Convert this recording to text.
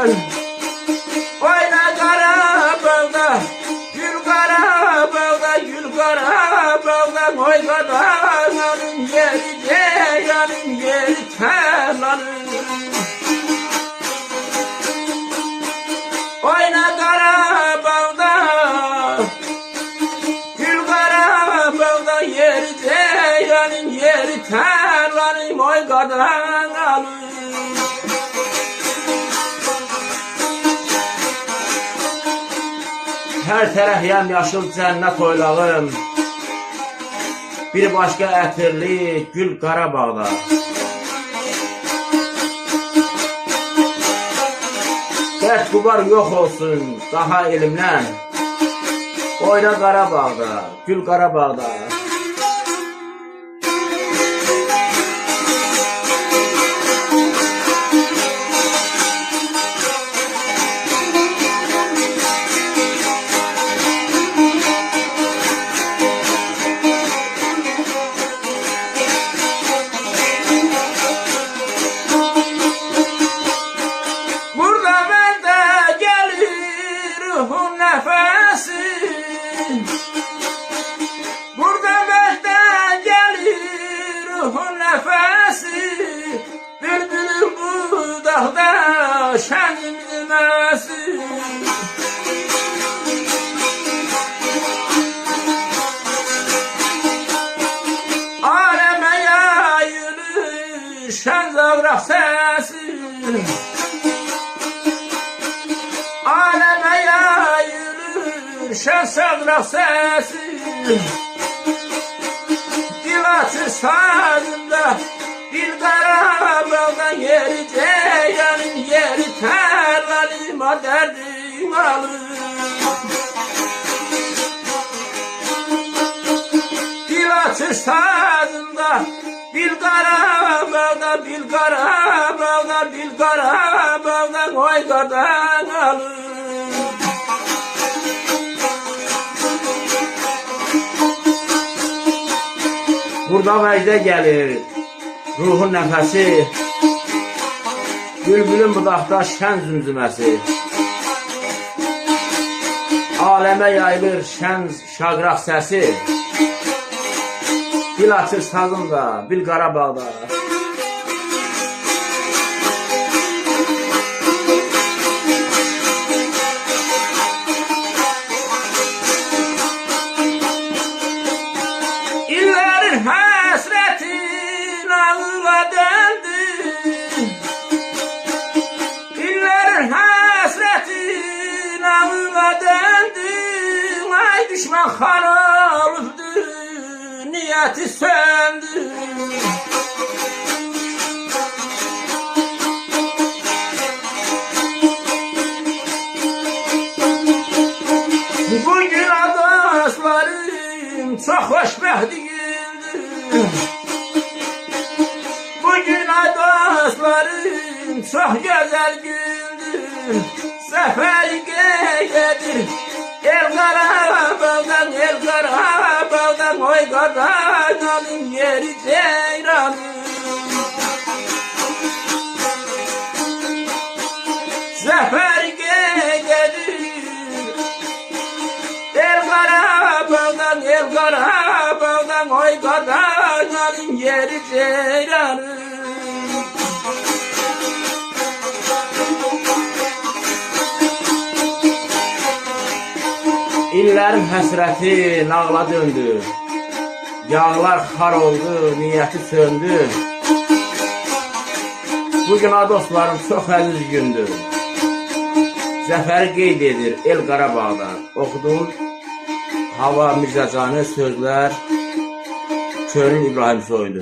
Oyna Qarabağda, gül Qarabağda, gül Qarabağda, oy Qarabağın yeri ceylanın yeri tərlanın. Oyna Qarabağda, gül Qarabağda, yeri ceylanın yeri tərlanın, oy Qarabağın. Her tərəf yamyaşıl cənnət oylağım, bir başqa ətirli gül Qarabağda. Dərd qubar yox olsun daha elimdən, oyna Qarabağda, gül Qarabağda. Burada benden gelir ruhun nefesi, bülbülün budakta şen bilmesi. Aleme yayılır şen zavrak sesi, aleme yayılır şen zavrak sesi. Dil açır sazında, dil Qarabağda, yeri ceylanın yeri tərlanım, o derdim alır. Dil açır sazında, dil Qarabağda, dil Qarabağda, dil Qarabağda, oy qardan alır. Burada vəcdə gəlir ruhun nəfəsi, bülbülün budaqda şən zümzüməsi. Aləmə yayılır şən şaqraq səsi, dil açır sazında, bil Qarabağda. Hasretin ağla döndü, illerin hasretin ağla döndü. Ay düşman xan olubdu, niyeti söndü. Bugün dostlarım çok xoşbəxtdir. Bugün dostlarım çok güzel gündür. Sefer gelir el Qarabağdan, el Qarabağdan, oy Qarabağın yeri ceylanın. Sefer gelir el Qarabağdan, el Qarabağdan, oy Qarabağın yeri ceylanın. İllərin həsrəti nağla döndü, yağlar xar oldu, niyyəti söndü. Bugün dostlarım çox əziz gündür. Zəfəri qeyd edir el Qarabağda. Oxudum Hava Mirzəcanı, sözlər Könül İbrahim Soylu.